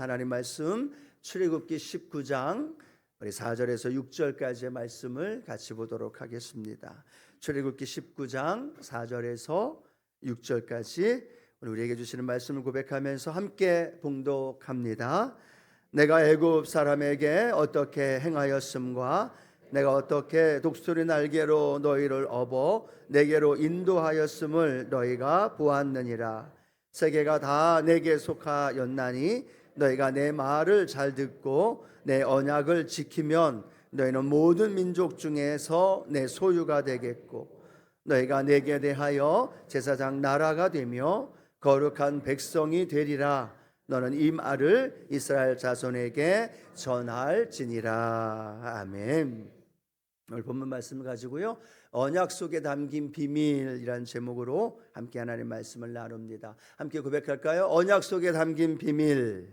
하나님 말씀 출애굽기 19장 우리 4절에서 6절까지의 말씀을 같이 보도록 하겠습니다. 출애굽기 19장 4절에서 6절까지 우리에게 주시는 말씀을 고백하면서 함께 봉독합니다. 내가 애굽 사람에게 어떻게 행하였음과 내가 어떻게 독수리 날개로 너희를 업어 내게로 인도하였음을 너희가 보았느니라. 세계가 다 내게 속하였나니 너희가 내 말을 잘 듣고 내 언약을 지키면 너희는 모든 민족 중에서 내 소유가 되겠고 너희가 내게 대하여 제사장 나라가 되며 거룩한 백성이 되리라. 너는 이 말을 이스라엘 자손에게 전할지니라. 아멘. 오늘 본문 말씀을 가지고요, 언약 속에 담긴 비밀이라는 제목으로 함께 하나님 말씀을 나눕니다. 함께 고백할까요? 언약 속에 담긴 비밀.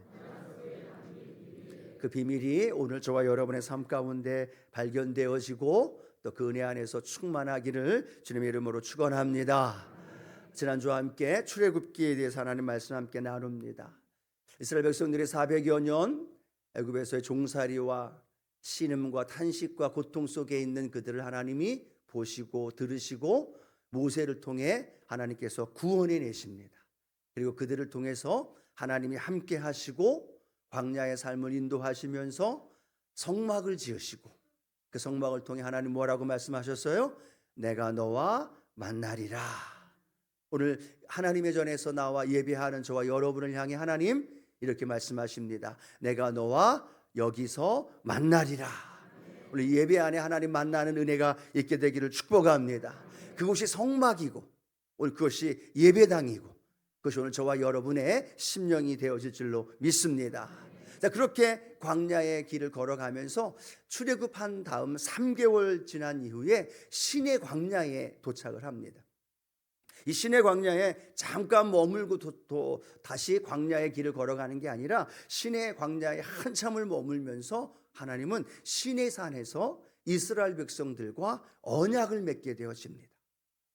그 비밀이 오늘 저와 여러분의 삶 가운데 발견되어지고 또 그 은혜 안에서 충만하기를 주님의 이름으로 축원합니다. 지난주와 함께 출애굽기에 대해서 하나님 말씀 함께 나눕니다. 이스라엘 백성들이 400여 년 애굽에서의 종살이와 신음과 탄식과 고통 속에 있는 그들을 하나님이 보시고 들으시고 모세를 통해 하나님께서 구원해 내십니다. 그리고 그들을 통해서 하나님이 함께 하시고 광야의 삶을 인도하시면서 성막을 지으시고 그 성막을 통해 하나님 뭐라고 말씀하셨어요? 내가 너와 만나리라. 오늘 하나님의 전에서 나와 예배하는 저와 여러분을 향해 하나님 이렇게 말씀하십니다. 내가 너와 여기서 만나리라. 오늘 예배 안에 하나님 만나는 은혜가 있게 되기를 축복합니다. 그곳이 성막이고 오늘 그것이 예배당이고 그것이 오늘 저와 여러분의 심령이 되어질 줄로 믿습니다. 자, 그렇게 광야의 길을 걸어가면서 출애굽한 다음 3개월 지난 이후에 시내 광야에 도착을 합니다. 이 시내 광야에 잠깐 머물고 또 다시 광야의 길을 걸어가는 게 아니라 시내 광야에 한참을 머물면서 하나님은 시내산에서 이스라엘 백성들과 언약을 맺게 되어집니다.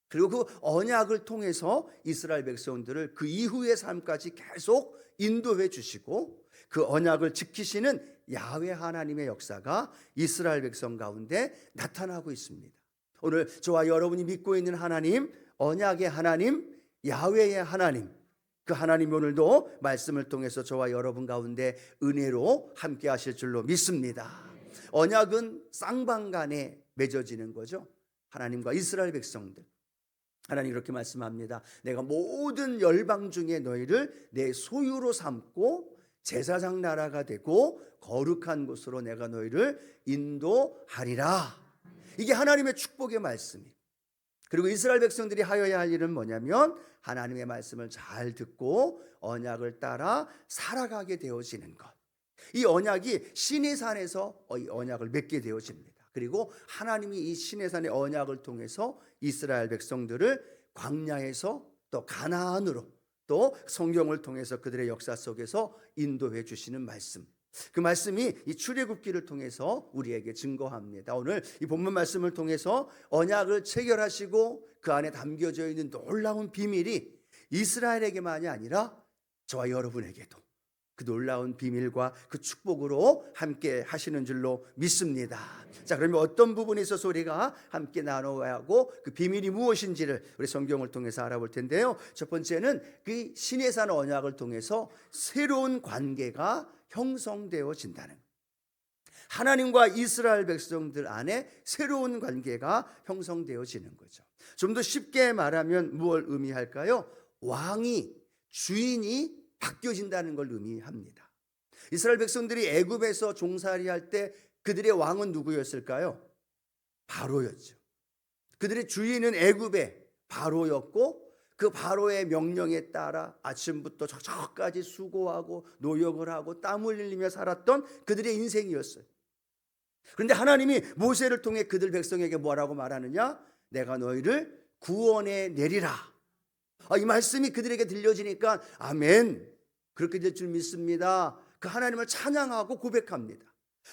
그리고 그 언약을 통해서 이스라엘 백성들을 그 이후의 삶까지 계속 인도해 주시고 그 언약을 지키시는 야훼 하나님의 역사가 이스라엘 백성 가운데 나타나고 있습니다. 오늘 저와 여러분이 믿고 있는 하나님, 언약의 하나님, 야훼의 하나님, 그 하나님이 오늘도 말씀을 통해서 저와 여러분 가운데 은혜로 함께 하실 줄로 믿습니다. 언약은 쌍방간에 맺어지는 거죠. 하나님과 이스라엘 백성들. 하나님 이렇게 말씀합니다. 내가 모든 열방 중에 너희를 내 소유로 삼고 제사장 나라가 되고 거룩한 곳으로 내가 너희를 인도하리라. 이게 하나님의 축복의 말씀이에요. 그리고 이스라엘 백성들이 하여야 할 일은 뭐냐면 하나님의 말씀을 잘 듣고 언약을 따라 살아가게 되어지는 것. 이 언약이 시내산에서 이 언약을 맺게 되어집니다. 그리고 하나님이 이 시내산의 언약을 통해서 이스라엘 백성들을 광야에서 또 가나안으로 또 성경을 통해서 그들의 역사 속에서 인도해 주시는 말씀. 그 말씀이 이 출애굽기를 통해서 우리에게 증거합니다. 오늘 이 본문 말씀을 통해서 언약을 체결하시고 그 안에 담겨져 있는 놀라운 비밀이 이스라엘에게만이 아니라 저와 여러분에게도 그 놀라운 비밀과 그 축복으로 함께 하시는 줄로 믿습니다. 자, 그러면 어떤 부분에 있어서 우리가 함께 나눠야 하고 그 비밀이 무엇인지를 우리 성경을 통해서 알아볼 텐데요. 첫 번째는 그 시내산 언약을 통해서 새로운 관계가 형성되어진다는, 하나님과 이스라엘 백성들 안에 새로운 관계가 형성되어지는 거죠. 좀 더 쉽게 말하면 무엇을 의미할까요? 왕이, 주인이 바뀌어진다는 걸 의미합니다. 이스라엘 백성들이 애굽에서 종살이할 때 그들의 왕은 누구였을까요? 바로였죠. 그들의 주인은 애굽의 바로였고 그 바로의 명령에 따라 아침부터 저녁까지 수고하고 노역을 하고 땀을 흘리며 살았던 그들의 인생이었어요. 그런데 하나님이 모세를 통해 그들 백성에게 뭐라고 말하느냐? 내가 너희를 구원해 내리라. 이 말씀이 그들에게 들려지니까 아멘, 그렇게 될 줄 믿습니다. 그 하나님을 찬양하고 고백합니다.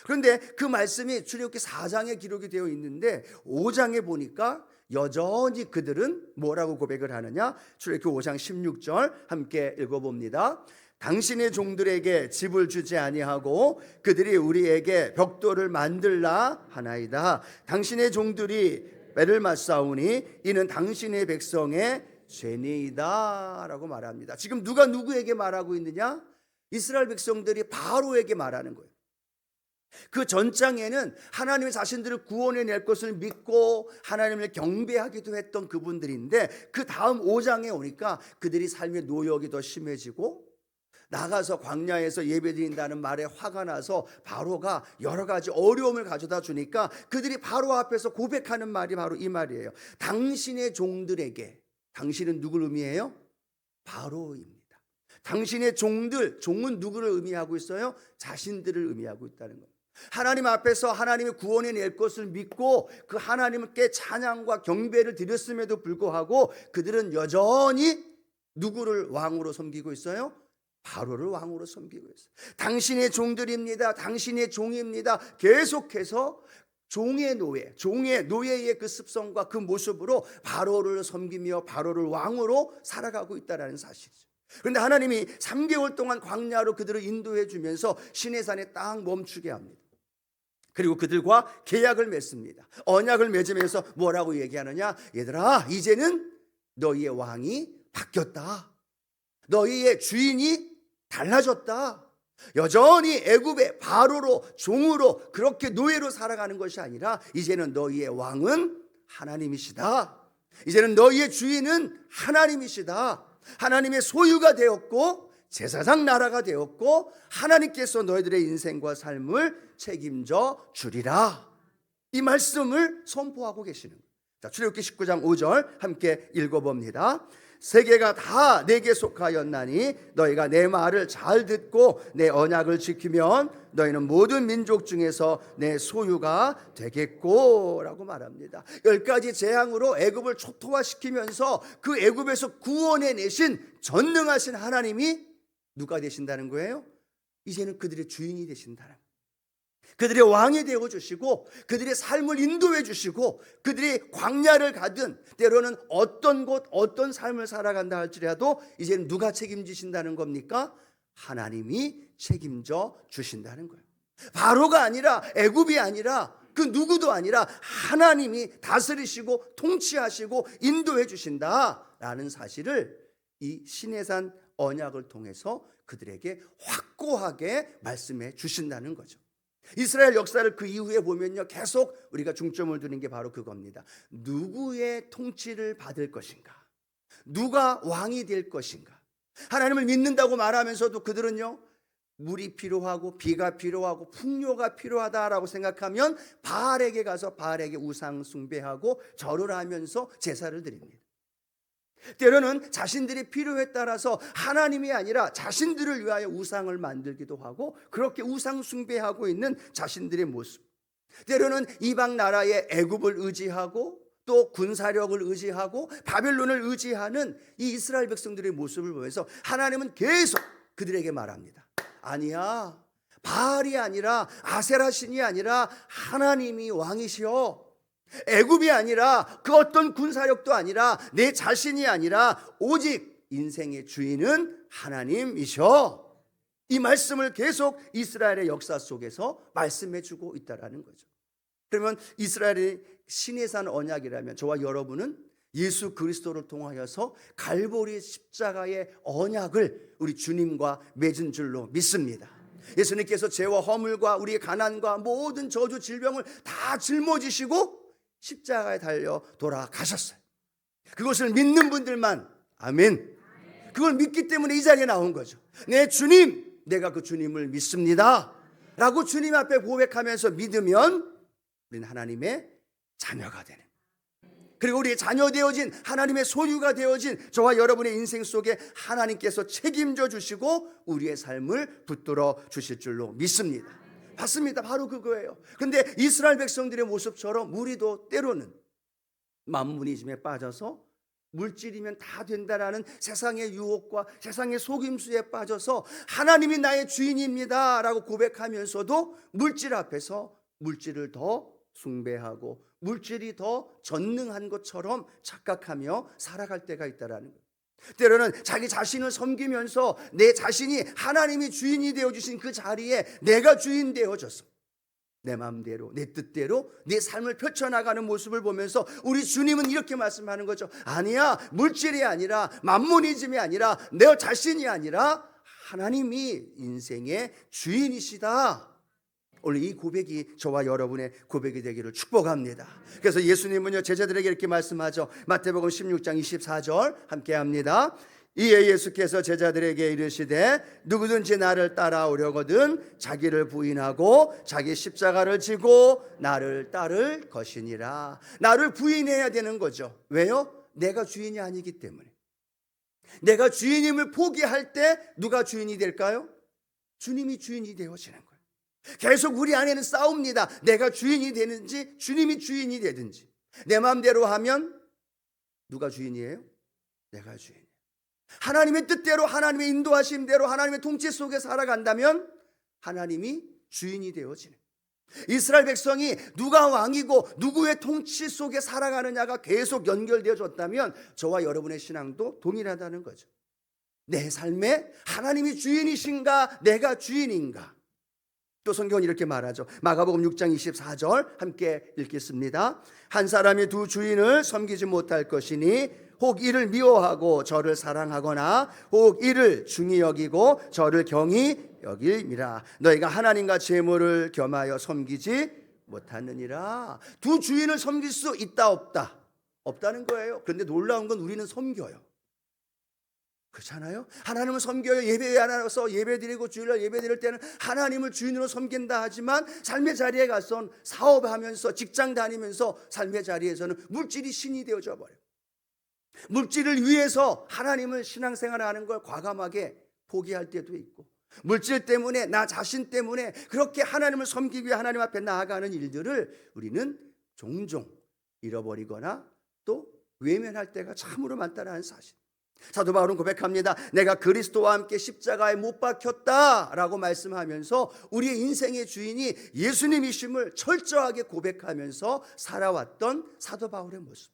그런데 그 말씀이 출애굽기 4장에 기록이 되어 있는데 5장에 보니까 여전히 그들은 뭐라고 고백을 하느냐? 출애굽기 5장 16절 함께 읽어봅니다. 당신의 종들에게 집을 주지 아니하고 그들이 우리에게 벽돌을 만들라 하나이다. 당신의 종들이 배를 맞사오니 이는 당신의 백성의 죄니이다 라고 말합니다. 지금 누가 누구에게 말하고 있느냐? 이스라엘 백성들이 바로에게 말하는 거예요. 그 전장에는 하나님이 자신들을 구원해낼 것을 믿고 하나님을 경배하기도 했던 그분들인데, 그 다음 5장에 오니까 그들이 삶의 노역이 더 심해지고 나가서 광야에서 예배드린다는 말에 화가 나서 바로가 여러 가지 어려움을 가져다 주니까 그들이 바로 앞에서 고백하는 말이 바로 이 말이에요. 당신의 종들에게, 당신은 누구를 의미해요? 바로입니다. 당신의 종들, 종은 누구를 의미하고 있어요? 자신들을 의미하고 있다는 거예요. 하나님 앞에서 하나님이 구원해 낼 것을 믿고 그 하나님께 찬양과 경배를 드렸음에도 불구하고 그들은 여전히 누구를 왕으로 섬기고 있어요? 바로를 왕으로 섬기고 있어요. 당신의 종들입니다. 당신의 종입니다. 계속해서 종의 노예의 그 습성과 그 모습으로 바로를 섬기며 바로를 왕으로 살아가고 있다는 사실이죠. 그런데 하나님이 3개월 동안 광야로 그들을 인도해 주면서 시내산에 딱 멈추게 합니다. 그리고 그들과 계약을 맺습니다. 언약을 맺으면서 뭐라고 얘기하느냐? 얘들아, 이제는 너희의 왕이 바뀌었다. 너희의 주인이 달라졌다. 여전히 애굽의 바로로, 종으로, 그렇게 노예로 살아가는 것이 아니라 이제는 너희의 왕은 하나님이시다. 이제는 너희의 주인은 하나님이시다. 하나님의 소유가 되었고 제사장 나라가 되었고 하나님께서 너희들의 인생과 삶을 책임져 주리라. 이 말씀을 선포하고 계시는 거예요. 자, 출애굽기 19장 5절 함께 읽어봅니다. 세계가 다 내게 속하였나니 너희가 내 말을 잘 듣고 내 언약을 지키면 너희는 모든 민족 중에서 내 소유가 되겠고 라고 말합니다. 10가지 재앙으로 애굽을 초토화시키면서 그 애굽에서 구원해 내신 전능하신 하나님이 누가 되신다는 거예요? 이제는 그들의 주인이 되신다는 거예요. 그들의 왕이 되어주시고 그들의 삶을 인도해 주시고 그들이 광야를 가든 때로는 어떤 곳 어떤 삶을 살아간다 할지라도 이제는 누가 책임지신다는 겁니까? 하나님이 책임져 주신다는 거예요. 바로가 아니라 애굽이 아니라 그 누구도 아니라 하나님이 다스리시고 통치하시고 인도해 주신다라는 사실을 이 시내산 언약을 통해서 그들에게 확고하게 말씀해 주신다는 거죠. 이스라엘 역사를 그 이후에 보면요, 계속 우리가 중점을 두는 게 바로 그겁니다. 누구의 통치를 받을 것인가? 누가 왕이 될 것인가? 하나님을 믿는다고 말하면서도 그들은요, 물이 필요하고 비가 필요하고 풍요가 필요하다라고 생각하면 바알에게 가서 바알에게 우상 숭배하고 절을 하면서 제사를 드립니다. 때로는 자신들의 필요에 따라서 하나님이 아니라 자신들을 위하여 우상을 만들기도 하고 그렇게 우상 숭배하고 있는 자신들의 모습, 때로는 이방 나라의 애굽을 의지하고 또 군사력을 의지하고 바벨론을 의지하는 이 이스라엘 백성들의 모습을 보면서 하나님은 계속 그들에게 말합니다. 아니야, 바알이 아니라 아세라 신이 아니라 하나님이 왕이시여. 애굽이 아니라 그 어떤 군사력도 아니라 내 자신이 아니라 오직 인생의 주인은 하나님이셔. 이 말씀을 계속 이스라엘의 역사 속에서 말씀해 주고 있다는 거죠. 그러면 이스라엘의 시내산 언약이라면 저와 여러분은 예수 그리스도를 통하여서 갈보리 십자가의 언약을 우리 주님과 맺은 줄로 믿습니다. 예수님께서 죄와 허물과 우리의 가난과 모든 저주 질병을 다 짊어지시고 십자가에 달려 돌아가셨어요. 그것을 믿는 분들만, 아멘, 그걸 믿기 때문에 이 자리에 나온 거죠. 내 주님, 내가 그 주님을 믿습니다 라고 주님 앞에 고백하면서 믿으면 우리는 하나님의 자녀가 되는, 그리고 우리의 자녀 되어진 하나님의 소유가 되어진 저와 여러분의 인생 속에 하나님께서 책임져 주시고 우리의 삶을 붙들어 주실 줄로 믿습니다. 맞습니다. 바로 그거예요. 그런데 이스라엘 백성들의 모습처럼 우리도 때로는 만무니즘에 빠져서 물질이면 다 된다라는 세상의 유혹과 세상의 속임수에 빠져서 하나님이 나의 주인입니다 라고 고백하면서도 물질 앞에서 물질을 더 숭배하고 물질이 더 전능한 것처럼 착각하며 살아갈 때가 있다라는 거예요. 때로는 자기 자신을 섬기면서 내 자신이 하나님이 주인이 되어주신 그 자리에 내가 주인 되어져서 내 마음대로 내 뜻대로 내 삶을 펼쳐나가는 모습을 보면서 우리 주님은 이렇게 말씀하는 거죠. 아니야, 물질이 아니라 만모니즘이 아니라 내 자신이 아니라 하나님이 인생의 주인이시다. 오늘 이 고백이 저와 여러분의 고백이 되기를 축복합니다. 그래서 예수님은요 제자들에게 이렇게 말씀하죠. 마태복음 16장 24절 함께 합니다. 이에 예수께서 제자들에게 이르시되 누구든지 나를 따라오려거든 자기를 부인하고 자기 십자가를 지고 나를 따를 것이니라. 나를 부인해야 되는 거죠. 왜요? 내가 주인이 아니기 때문에. 내가 주인임을 포기할 때 누가 주인이 될까요? 주님이 주인이 되어지는 거예요. 계속 우리 안에는 싸웁니다. 내가 주인이 되는지 주님이 주인이 되든지. 내 마음대로 하면 누가 주인이에요? 내가 주인. 하나님의 뜻대로 하나님의 인도하심대로 하나님의 통치 속에 살아간다면 하나님이 주인이 되어지는. 이스라엘 백성이 누가 왕이고 누구의 통치 속에 살아가느냐가 계속 연결되어졌다면 저와 여러분의 신앙도 동일하다는 거죠. 내 삶에 하나님이 주인이신가 내가 주인인가. 또 성경은 이렇게 말하죠. 마가복음 6장 24절 함께 읽겠습니다. 한 사람이 두 주인을 섬기지 못할 것이니 혹 이를 미워하고 저를 사랑하거나 혹 이를 중히 여기고 저를 경히 여김이라. 너희가 하나님과 재물을 겸하여 섬기지 못하느니라. 두 주인을 섬길 수 있다 없다? 없다는 거예요. 그런데 놀라운 건 우리는 섬겨요. 그렇잖아요. 하나님을 섬겨요. 예배에 나가서 예배드리고 주일날 예배드릴 때는 하나님을 주인으로 섬긴다 하지만 삶의 자리에 가서 사업하면서 직장 다니면서 삶의 자리에서는 물질이 신이 되어져 버려요. 물질을 위해서 하나님을 신앙생활하는 걸 과감하게 포기할 때도 있고, 물질 때문에 나 자신 때문에 그렇게 하나님을 섬기기 위해 하나님 앞에 나아가는 일들을 우리는 종종 잃어버리거나 또 외면할 때가 참으로 많다는 사실. 사도 바울은 고백합니다. 내가 그리스도와 함께 십자가에 못 박혔다라고 말씀하면서 우리의 인생의 주인이 예수님이심을 철저하게 고백하면서 살아왔던 사도 바울의 모습.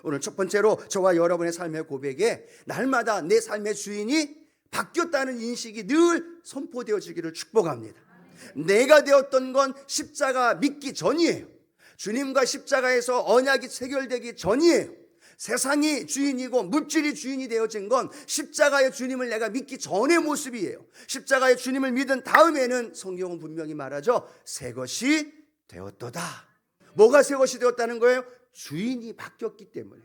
오늘 첫 번째로 저와 여러분의 삶의 고백에 날마다 내 삶의 주인이 바뀌었다는 인식이 늘 선포되어지기를 축복합니다. 내가 되었던 건 십자가 믿기 전이에요. 주님과 십자가에서 언약이 체결되기 전이에요. 세상이 주인이고 물질이 주인이 되어진 건 십자가의 주님을 내가 믿기 전의 모습이에요. 십자가의 주님을 믿은 다음에는 성경은 분명히 말하죠. 새 것이 되었도다. 뭐가 새 것이 되었다는 거예요? 주인이 바뀌었기 때문에.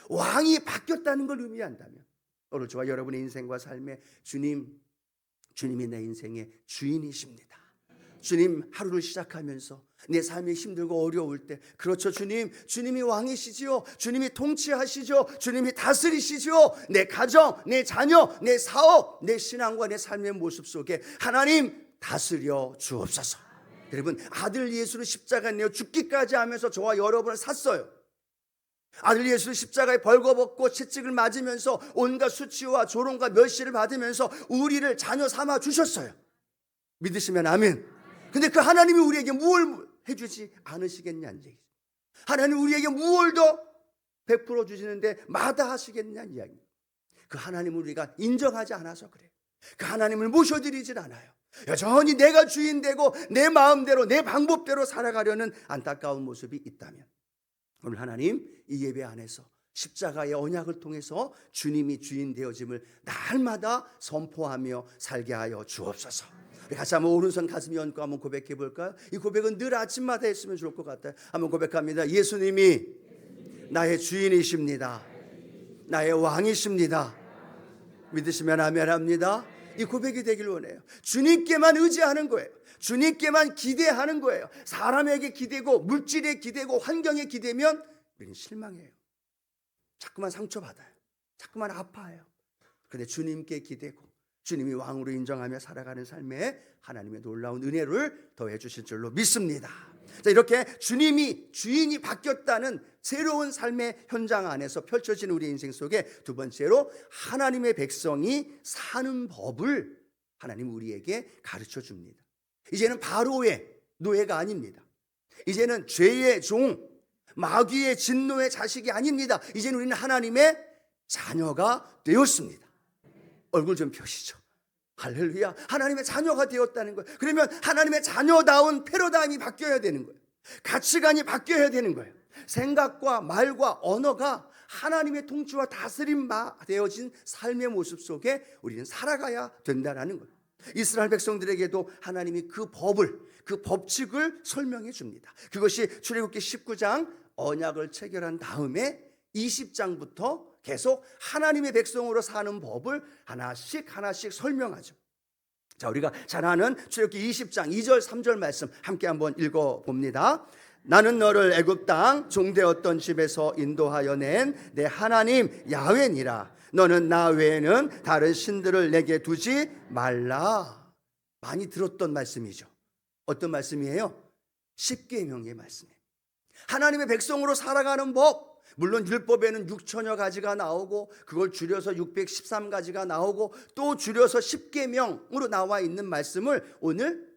왕이 바뀌었다는 걸 의미한다면 오늘 저와 여러분의 인생과 삶에 주님이 내 인생의 주인이십니다. 주님 하루를 시작하면서 내 삶이 힘들고 어려울 때 그렇죠 주님이 왕이시지요. 주님이 통치하시죠. 주님이 다스리시죠. 내 가정, 내 자녀, 내 사업, 내 신앙과 내 삶의 모습 속에 하나님 다스려 주옵소서. 여러분 아들 예수를 십자가에 내어 죽기까지 하면서 저와 여러분을 샀어요. 아들 예수를 십자가에 벌거벗고 채찍을 맞으면서 온갖 수치와 조롱과 멸시를 받으면서 우리를 자녀 삼아 주셨어요. 믿으시면 아멘. 근데 그 하나님이 우리에게 무엇을 해주지 않으시겠냐는 얘기죠. 하나님 우리에게 무엇을 더 베풀어 주시는데 마다하시겠냐는 이야기입니다. 그 하나님을 우리가 인정하지 않아서 그래요. 그 하나님을 모셔드리질 않아요. 여전히 내가 주인 되고 내 마음대로 내 방법대로 살아가려는 안타까운 모습이 있다면 오늘 하나님 이 예배 안에서 십자가의 언약을 통해서 주님이 주인 되어짐을 날마다 선포하며 살게 하여 주옵소서. 우리 같이 한번 오른손 가슴 얹고 한번 고백해 볼까요? 이 고백은 늘 아침마다 했으면 좋을 것 같아요. 한번 고백합니다. 예수님이 나의 주인이십니다. 나의 왕이십니다. 믿으시면 아멘합니다. 이 고백이 되길 원해요. 주님께만 의지하는 거예요. 주님께만 기대하는 거예요. 사람에게 기대고 물질에 기대고 환경에 기대면 우리는 실망해요. 자꾸만 상처받아요. 자꾸만 아파요. 그런데 주님께 기대고 주님이 왕으로 인정하며 살아가는 삶에 하나님의 놀라운 은혜를 더해 주실 줄로 믿습니다. 자, 이렇게 주님이 주인이 바뀌었다는 새로운 삶의 현장 안에서 펼쳐지는 우리 인생 속에 두 번째로 하나님의 백성이 사는 법을 하나님 우리에게 가르쳐 줍니다. 이제는 바로의 노예가 아닙니다. 이제는 죄의 종, 마귀의 진노의 자식이 아닙니다. 이제는 우리는 하나님의 자녀가 되었습니다. 얼굴 좀 펴시죠. 할렐루야. 하나님의 자녀가 되었다는 거예요. 그러면 하나님의 자녀다운 패러다임이 바뀌어야 되는 거예요. 가치관이 바뀌어야 되는 거예요. 생각과 말과 언어가 하나님의 통치와 다스림 되어진 삶의 모습 속에 우리는 살아가야 된다는 거예요. 이스라엘 백성들에게도 하나님이 그 법을, 그 법칙을 설명해 줍니다. 그것이 출애굽기 19장 언약을 체결한 다음에 20장부터 계속 하나님의 백성으로 사는 법을 하나씩 설명하죠. 자, 우리가 잘 아는 출애굽기 20장 2절 3절 말씀 함께 한번 읽어봅니다. 나는 너를 애굽 땅 종되었던 집에서 인도하여 낸 내 하나님 야훼니라. 너는 나 외에는 다른 신들을 내게 두지 말라. 많이 들었던 말씀이죠. 어떤 말씀이에요? 십계명의 말씀이에요. 하나님의 백성으로 살아가는 법, 물론 율법에는 6천여 가지가 나오고 그걸 줄여서 613가지가 나오고 또 줄여서 십계명으로 나와 있는 말씀을 오늘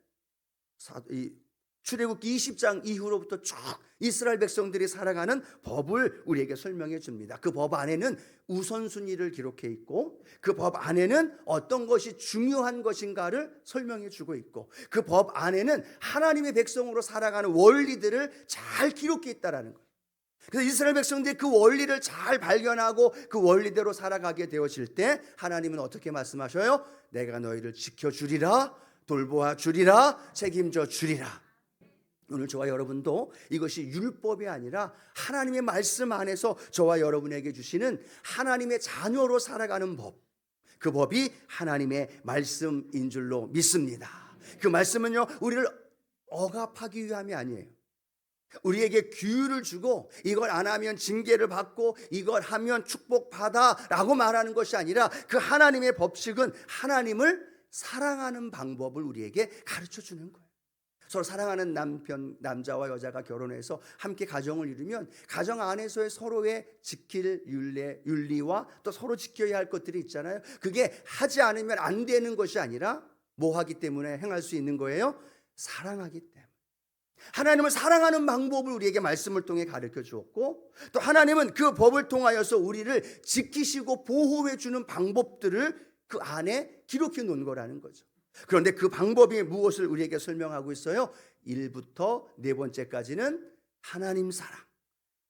출애굽기 20장 이후로부터 쭉 이스라엘 백성들이 살아가는 법을 우리에게 설명해 줍니다. 그 법 안에는 우선순위를 기록해 있고 그 법 안에는 어떤 것이 중요한 것인가를 설명해 주고 있고 그 법 안에는 하나님의 백성으로 살아가는 원리들을 잘 기록해 있다라는 거예요. 그래서 이스라엘 백성들이 그 원리를 잘 발견하고 그 원리대로 살아가게 되어질 때 하나님은 어떻게 말씀하셔요? 내가 너희를 지켜주리라, 돌보아 주리라, 책임져 주리라. 오늘 저와 여러분도 이것이 율법이 아니라 하나님의 말씀 안에서 저와 여러분에게 주시는 하나님의 자녀로 살아가는 법, 그 법이 하나님의 말씀인 줄로 믿습니다. 그 말씀은요, 우리를 억압하기 위함이 아니에요. 우리에게 규율을 주고 이걸 안 하면 징계를 받고 이걸 하면 축복받아 라고 말하는 것이 아니라 그 하나님의 법칙은 하나님을 사랑하는 방법을 우리에게 가르쳐 주는 거예요. 서로 사랑하는 남자와 여자가 결혼해서 함께 가정을 이루면 가정 안에서의 서로의 지킬 윤리와 또 서로 지켜야 할 것들이 있잖아요. 그게 하지 않으면 안 되는 것이 아니라 뭐 하기 때문에 행할 수 있는 거예요? 사랑하기 때문에. 하나님을 사랑하는 방법을 우리에게 말씀을 통해 가르쳐 주었고 또 하나님은 그 법을 통하여서 우리를 지키시고 보호해 주는 방법들을 그 안에 기록해 놓은 거라는 거죠. 그런데 그 방법이 무엇을 우리에게 설명하고 있어요? 1부터 4번째까지는 하나님 사랑,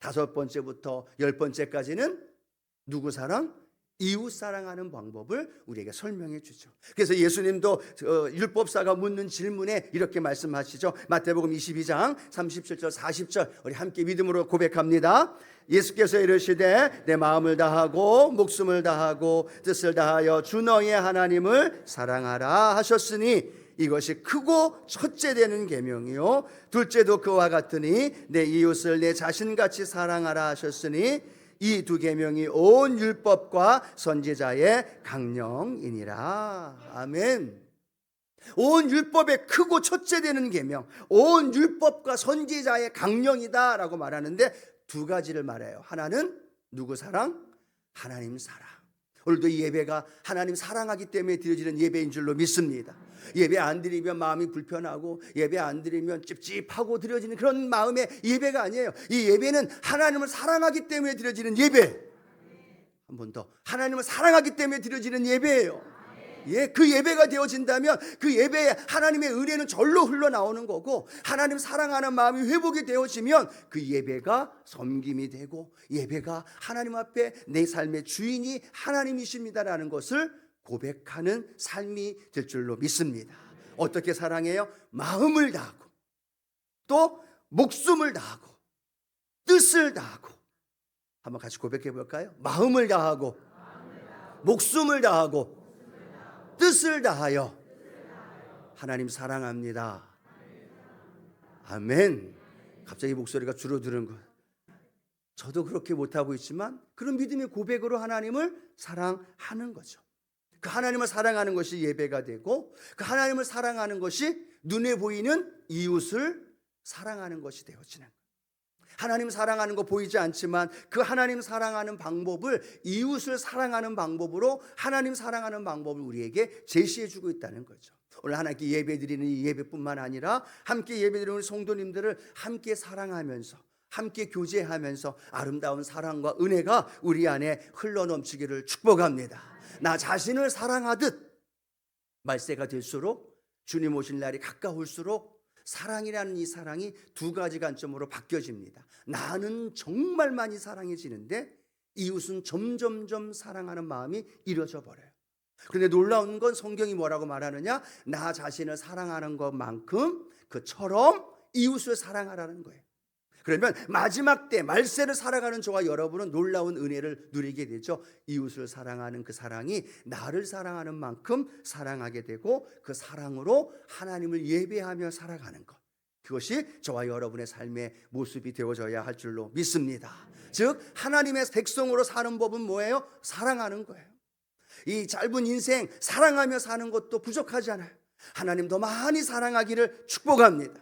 5번째부터 10번째까지는 누구 사랑? 이웃 사랑하는 방법을 우리에게 설명해 주죠. 그래서 예수님도 율법사가 묻는 질문에 이렇게 말씀하시죠. 마태복음 22장 37절 40절 우리 함께 믿음으로 고백합니다. 예수께서 이르시되 내 마음을 다하고 목숨을 다하고 뜻을 다하여 주 너의 하나님을 사랑하라 하셨으니 이것이 크고 첫째 되는 계명이요 둘째도 그와 같으니 내 이웃을 내 자신같이 사랑하라 하셨으니 이 두 계명이 온 율법과 선지자의 강령이니라. 아멘. 온 율법의 크고 첫째 되는 계명, 온 율법과 선지자의 강령이다라고 말하는데 두 가지를 말해요. 하나는 누구 사랑? 하나님 사랑. 오늘도 이 예배가 하나님 사랑하기 때문에 드려지는 예배인 줄로 믿습니다. 예배 안 드리면 마음이 불편하고 예배 안 드리면 찝찝하고 드려지는 그런 마음의 예배가 아니에요. 이 예배는 하나님을 사랑하기 때문에 드려지는 예배. 한 번 더. 하나님을 사랑하기 때문에 드려지는 예배예요. 예, 그 예배가 되어진다면 그 예배에 하나님의 은혜는 절로 흘러나오는 거고 하나님 사랑하는 마음이 회복이 되어지면 그 예배가 섬김이 되고 예배가 하나님 앞에 내 삶의 주인이 하나님이십니다라는 것을 고백하는 삶이 될 줄로 믿습니다. 어떻게 사랑해요? 마음을 다하고 또 목숨을 다하고 뜻을 다하고 한번 같이 고백해 볼까요? 마음을 다하고 목숨을 다하고 뜻을 다하여 하나님 사랑합니다. 아멘. 갑자기 목소리가 줄어드는 것. 저도 그렇게 못하고 있지만 그런 믿음의 고백으로 하나님을 사랑하는 거죠. 그 하나님을 사랑하는 것이 예배가 되고 그 하나님을 사랑하는 것이 눈에 보이는 이웃을 사랑하는 것이 되어지는 거예요. 하나님 사랑하는 거 보이지 않지만 그 하나님 사랑하는 방법을 이웃을 사랑하는 방법으로 하나님 사랑하는 방법을 우리에게 제시해 주고 있다는 거죠. 오늘 하나님께 예배드리는 이 예배뿐만 아니라 함께 예배드리는 우리 성도님들을 함께 사랑하면서 함께 교제하면서 아름다운 사랑과 은혜가 우리 안에 흘러넘치기를 축복합니다. 나 자신을 사랑하듯 말세가 될수록 주님 오실 날이 가까울수록 사랑이라는 이 사랑이 두 가지 관점으로 바뀌어집니다. 나는 정말 많이 사랑해지는데 이웃은 점점점 사랑하는 마음이 이뤄져 버려요. 그런데 놀라운 건 성경이 뭐라고 말하느냐? 나 자신을 사랑하는 것만큼 그처럼 이웃을 사랑하라는 거예요. 그러면 마지막 때 말세를 살아가는 저와 여러분은 놀라운 은혜를 누리게 되죠. 이웃을 사랑하는 그 사랑이 나를 사랑하는 만큼 사랑하게 되고 그 사랑으로 하나님을 예배하며 살아가는 것, 그것이 저와 여러분의 삶의 모습이 되어져야 할 줄로 믿습니다. 즉 하나님의 백성으로 사는 법은 뭐예요? 사랑하는 거예요. 이 짧은 인생 사랑하며 사는 것도 부족하지 않아요. 하나님 더 많이 사랑하기를 축복합니다.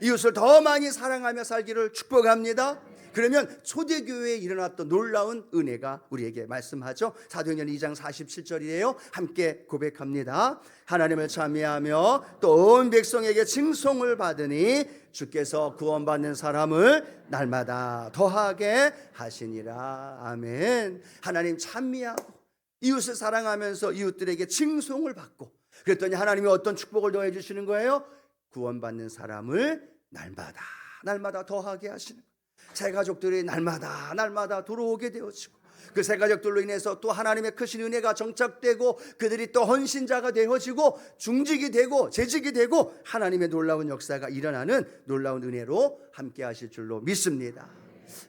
이웃을 더 많이 사랑하며 살기를 축복합니다. 그러면 초대교회에 일어났던 놀라운 은혜가 우리에게 말씀하죠. 사도행전 2장 47절이에요. 함께 고백합니다. 하나님을 찬미하며 또 온 백성에게 칭송을 받으니 주께서 구원받는 사람을 날마다 더하게 하시니라. 아멘. 하나님 찬미하고 이웃을 사랑하면서 이웃들에게 칭송을 받고, 그랬더니 하나님이 어떤 축복을 더해 주시는 거예요? 구원받는 사람을 날마다 더하게 하시는 거예요. 새 가족들이 날마다 들어오게 되어지고, 그 새 가족들로 인해서 또 하나님의 크신 은혜가 정착되고 그들이 또 헌신자가 되어지고 중직이 되고 재직이 되고 하나님의 놀라운 역사가 일어나는 놀라운 은혜로 함께 하실 줄로 믿습니다.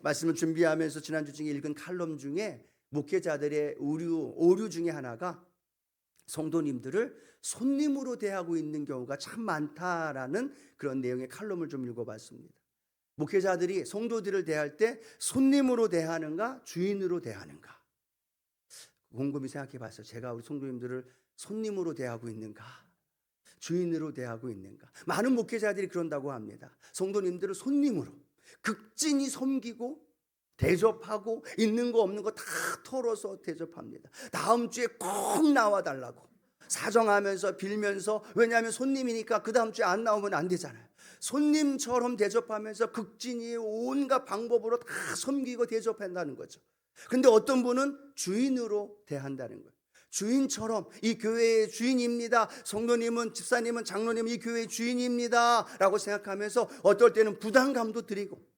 말씀을 준비하면서 지난주 중에 읽은 칼럼 중에 목회자들의 오류 중에 하나가 성도님들을 손님으로 대하고 있는 경우가 참 많다라는 그런 내용의 칼럼을 좀 읽어봤습니다. 목회자들이 성도들을 대할 때 손님으로 대하는가 주인으로 대하는가, 곰곰이 생각해 봤어요. 제가 우리 성도님들을 손님으로 대하고 있는가 주인으로 대하고 있는가. 많은 목회자들이 그런다고 합니다. 성도님들을 손님으로 극진히 섬기고 대접하고 있는 거 없는 거 다 털어서 대접합니다. 다음 주에 꼭 나와달라고 사정하면서 빌면서, 왜냐하면 손님이니까 그 다음 주에 안 나오면 안 되잖아요. 손님처럼 대접하면서 극진히 온갖 방법으로 다 섬기고 대접한다는 거죠. 그런데 어떤 분은 주인으로 대한다는 거예요. 주인처럼 이 교회의 주인입니다. 성도님은, 집사님은, 장로님은 이 교회의 주인입니다 라고 생각하면서 어떨 때는 부담감도 드리고,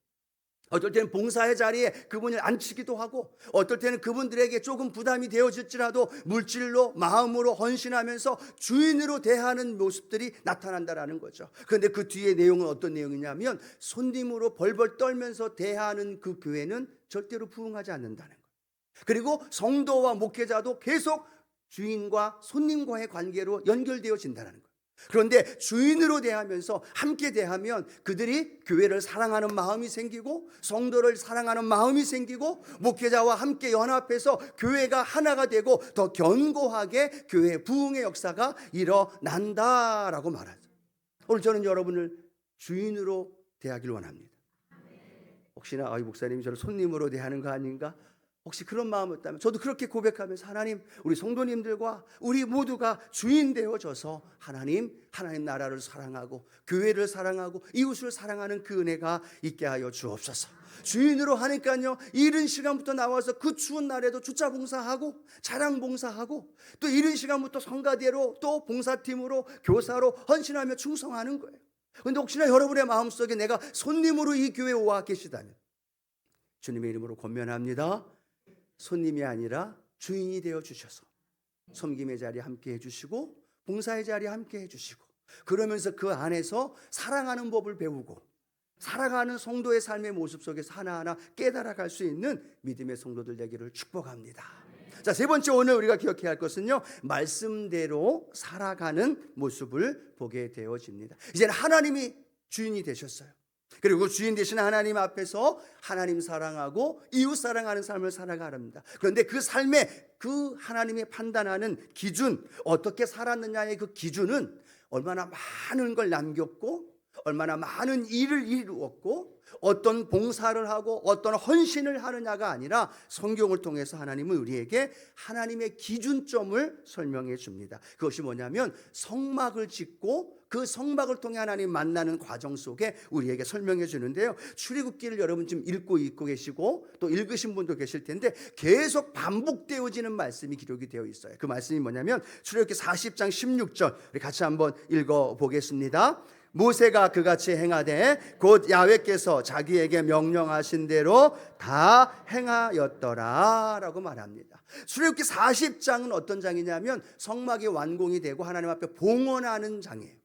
어떨 때는 봉사의 자리에 그분을 앉히기도 하고, 어떨 때는 그분들에게 조금 부담이 되어질지라도 물질로 마음으로 헌신하면서 주인으로 대하는 모습들이 나타난다라는 거죠. 그런데 그 뒤에 내용은 어떤 내용이냐면 손님으로 벌벌 떨면서 대하는 그 교회는 절대로 부흥하지 않는다는 거예요. 그리고 성도와 목회자도 계속 주인과 손님과의 관계로 연결되어진다는 거예요. 그런데 주인으로 대하면서 함께 대하면 그들이 교회를 사랑하는 마음이 생기고 성도를 사랑하는 마음이 생기고 목회자와 함께 연합해서 교회가 하나가 되고 더 견고하게 교회 부흥의 역사가 일어난다라고 말하죠. 오늘 저는 여러분을 주인으로 대하기를 원합니다. 혹시나 목사님이 저를 손님으로 대하는 거 아닌가? 혹시 그런 마음이 있다면 저도 그렇게 고백하면서 하나님, 우리 성도님들과 우리 모두가 주인 되어져서 하나님 나라를 사랑하고 교회를 사랑하고 이웃을 사랑하는 그 은혜가 있게 하여 주옵소서. 주인으로 하니까요, 이른 시간부터 나와서 그 추운 날에도 주차 봉사하고 차량 봉사하고 또 이른 시간부터 성가대로 또 봉사팀으로 교사로 헌신하며 충성하는 거예요. 그런데 혹시나 여러분의 마음속에 내가 손님으로 이 교회에 와 계시다면 주님의 이름으로 권면합니다. 손님이 아니라 주인이 되어 주셔서 섬김의 자리에 함께 해주시고 봉사의 자리에 함께 해주시고, 그러면서 그 안에서 사랑하는 법을 배우고 살아가는 성도의 삶의 모습 속에서 하나하나 깨달아갈 수 있는 믿음의 성도들 되기를 축복합니다. 자, 세 번째 오늘 우리가 기억해야 할 것은요, 말씀대로 살아가는 모습을 보게 되어집니다. 이제는 하나님이 주인이 되셨어요. 그리고 주인 되신 하나님 앞에서 하나님 사랑하고 이웃 사랑하는 삶을 살아가야 합니다. 그런데 그 삶에 그 하나님이 판단하는 기준, 어떻게 살았느냐의 그 기준은 얼마나 많은 걸 남겼고 얼마나 많은 일을 이루었고 어떤 봉사를 하고 어떤 헌신을 하느냐가 아니라 성경을 통해서 하나님은 우리에게 하나님의 기준점을 설명해 줍니다. 그것이 뭐냐면 성막을 짓고 그 성막을 통해 하나님 만나는 과정 속에 우리에게 설명해 주는데요. 출애굽기를 여러분 지금 읽고 계시고 또 읽으신 분도 계실 텐데 계속 반복되어지는 말씀이 기록이 되어 있어요. 그 말씀이 뭐냐면 출애굽기 40장 16절 우리 같이 한번 읽어보겠습니다. 모세가 그같이 행하되 곧 야훼께서 자기에게 명령하신 대로 다 행하였더라 라고 말합니다. 출애굽기 40장은 어떤 장이냐면 성막이 완공이 되고 하나님 앞에 봉헌하는 장이에요.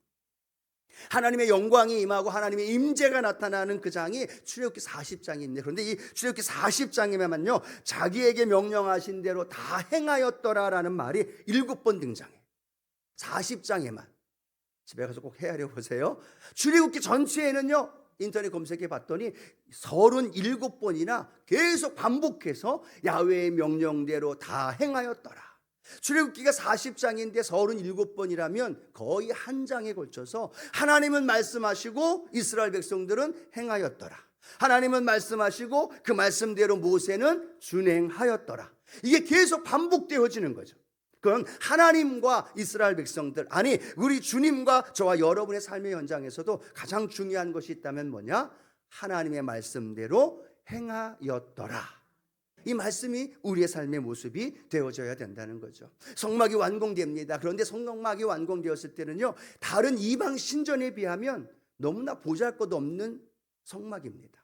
하나님의 영광이 임하고 하나님의 임재가 나타나는 그 장이 출애굽기 40장입니다. 그런데 이 출애굽기 40장에만요 자기에게 명령하신 대로 다 행하였더라라는 말이 7번 등장해요. 40장에만. 집에 가서 꼭 헤아려 보세요. 출애굽기 전체에는요 인터넷 검색해 봤더니 37번이나 계속 반복해서 야훼의 명령대로 다 행하였더라. 출애굽기가 40장인데 37번이라면 거의 한 장에 걸쳐서 하나님은 말씀하시고 이스라엘 백성들은 행하였더라. 하나님은 말씀하시고 그 말씀대로 모세는 준행하였더라. 이게 계속 반복되어지는 거죠. 그건 하나님과 이스라엘 백성들, 아니 우리 주님과 저와 여러분의 삶의 현장에서도 가장 중요한 것이 있다면 뭐냐? 하나님의 말씀대로 행하였더라. 이 말씀이 우리의 삶의 모습이 되어져야 된다는 거죠. 성막이 완공됩니다. 그런데 성막이 완공되었을 때는요 다른 이방 신전에 비하면 너무나 보잘것없는 성막입니다.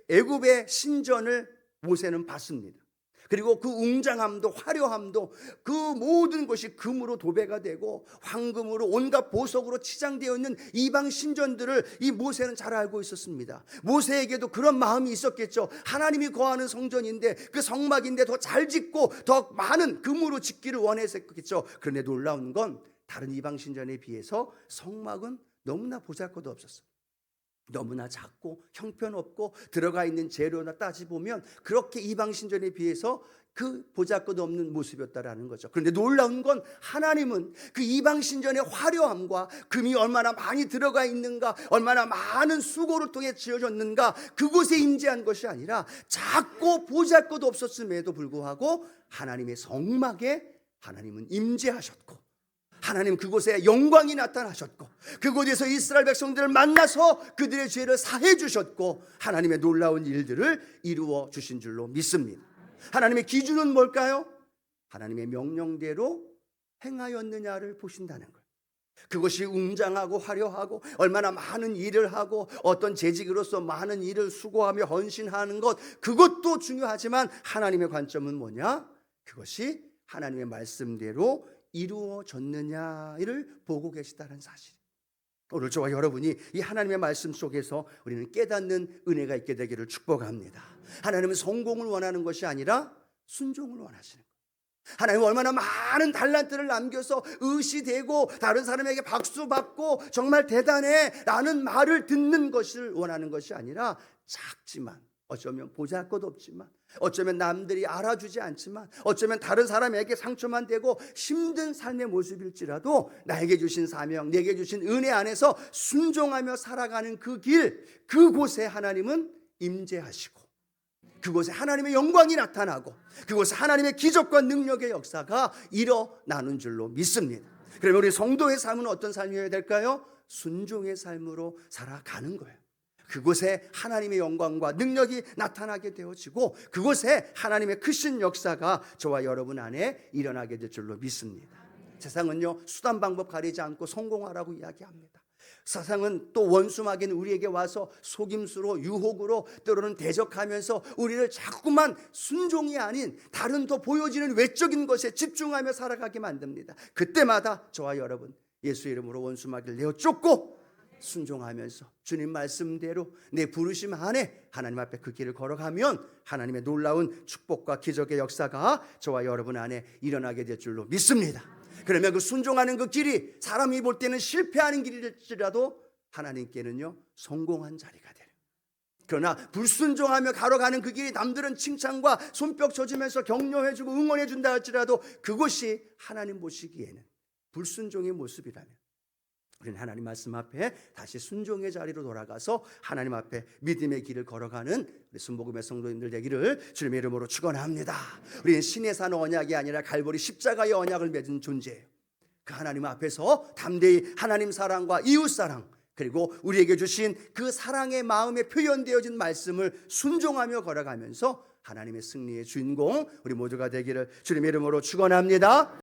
애굽의 신전을 모세는 봤습니다. 그리고 그 웅장함도 화려함도 그 모든 것이 금으로 도배가 되고 황금으로 온갖 보석으로 치장되어 있는 이방 신전들을 이 모세는 잘 알고 있었습니다. 모세에게도 그런 마음이 있었겠죠. 하나님이 거하는 성전인데 그 성막인데 더 잘 짓고 더 많은 금으로 짓기를 원했었겠죠. 그런데 놀라운 건 다른 이방 신전에 비해서 성막은 너무나 보잘것없었어요. 너무나 작고 형편없고 들어가 있는 재료나 따지보면 그렇게 이방 신전에 비해서 그 보잘것없는 모습이었다라는 거죠. 그런데 놀라운 건 하나님은 그 이방 신전의 화려함과 금이 얼마나 많이 들어가 있는가, 얼마나 많은 수고를 통해 지어졌는가, 그곳에 임재한 것이 아니라 작고 보잘것없었음에도 불구하고 하나님의 성막에 하나님은 임재하셨고 하나님 그곳에 영광이 나타나셨고 그곳에서 이스라엘 백성들을 만나서 그들의 죄를 사해 주셨고 하나님의 놀라운 일들을 이루어 주신 줄로 믿습니다. 하나님의 기준은 뭘까요? 하나님의 명령대로 행하였느냐를 보신다는 거예요. 그것이 웅장하고 화려하고 얼마나 많은 일을 하고 어떤 재직으로서 많은 일을 수고하며 헌신하는 것, 그것도 중요하지만 하나님의 관점은 뭐냐? 그것이 하나님의 말씀대로 이루어졌느냐를 보고 계시다는 사실. 오늘 저와 여러분이 이 하나님의 말씀 속에서 우리는 깨닫는 은혜가 있게 되기를 축복합니다. 하나님은 성공을 원하는 것이 아니라 순종을 원하시는 거예요. 하나님은 얼마나 많은 달란트를 남겨서 의시되고 다른 사람에게 박수 받고 정말 대단해 라는 말을 듣는 것을 원하는 것이 아니라 작지만 어쩌면 보잘것없지만 어쩌면 남들이 알아주지 않지만 어쩌면 다른 사람에게 상처만 되고 힘든 삶의 모습일지라도 나에게 주신 사명, 내게 주신 은혜 안에서 순종하며 살아가는 그 길, 그곳에 하나님은 임재하시고 그곳에 하나님의 영광이 나타나고 그곳에 하나님의 기적과 능력의 역사가 일어나는 줄로 믿습니다. 그러면 우리 성도의 삶은 어떤 삶이어야 될까요? 순종의 삶으로 살아가는 거예요. 그곳에 하나님의 영광과 능력이 나타나게 되어지고 그곳에 하나님의 크신 역사가 저와 여러분 안에 일어나게 될 줄로 믿습니다. 세상은요 수단 방법 가리지 않고 성공하라고 이야기합니다. 세상은 또 원수마귀는 우리에게 와서 속임수로 유혹으로 때로는 대적하면서 우리를 자꾸만 순종이 아닌 다른 더 보여지는 외적인 것에 집중하며 살아가게 만듭니다. 그때마다 저와 여러분 예수 이름으로 원수마귀를 내어 쫓고 순종하면서 주님 말씀대로 내 부르심 안에 하나님 앞에 그 길을 걸어가면 하나님의 놀라운 축복과 기적의 역사가 저와 여러분 안에 일어나게 될 줄로 믿습니다. 그러면 그 순종하는 그 길이 사람이 볼 때는 실패하는 길일지라도 하나님께는요 성공한 자리가 돼요. 그러나 불순종하며 걸어가는 그 길이 남들은 칭찬과 손뼉 쳐주면서 격려해주고 응원해준다 할지라도 그것이 하나님 보시기에는 불순종의 모습이라면 우리는 하나님 말씀 앞에 다시 순종의 자리로 돌아가서 하나님 앞에 믿음의 길을 걸어가는 우리 순복음의 성도님들 되기를 주님의 이름으로 축원합니다. 우리는 신의 산 언약이 아니라 갈보리 십자가의 언약을 맺은 존재예요. 그 하나님 앞에서 담대히 하나님 사랑과 이웃 사랑, 그리고 우리에게 주신 그 사랑의 마음에 표현되어진 말씀을 순종하며 걸어가면서 하나님의 승리의 주인공 우리 모두가 되기를 주님의 이름으로 축원합니다.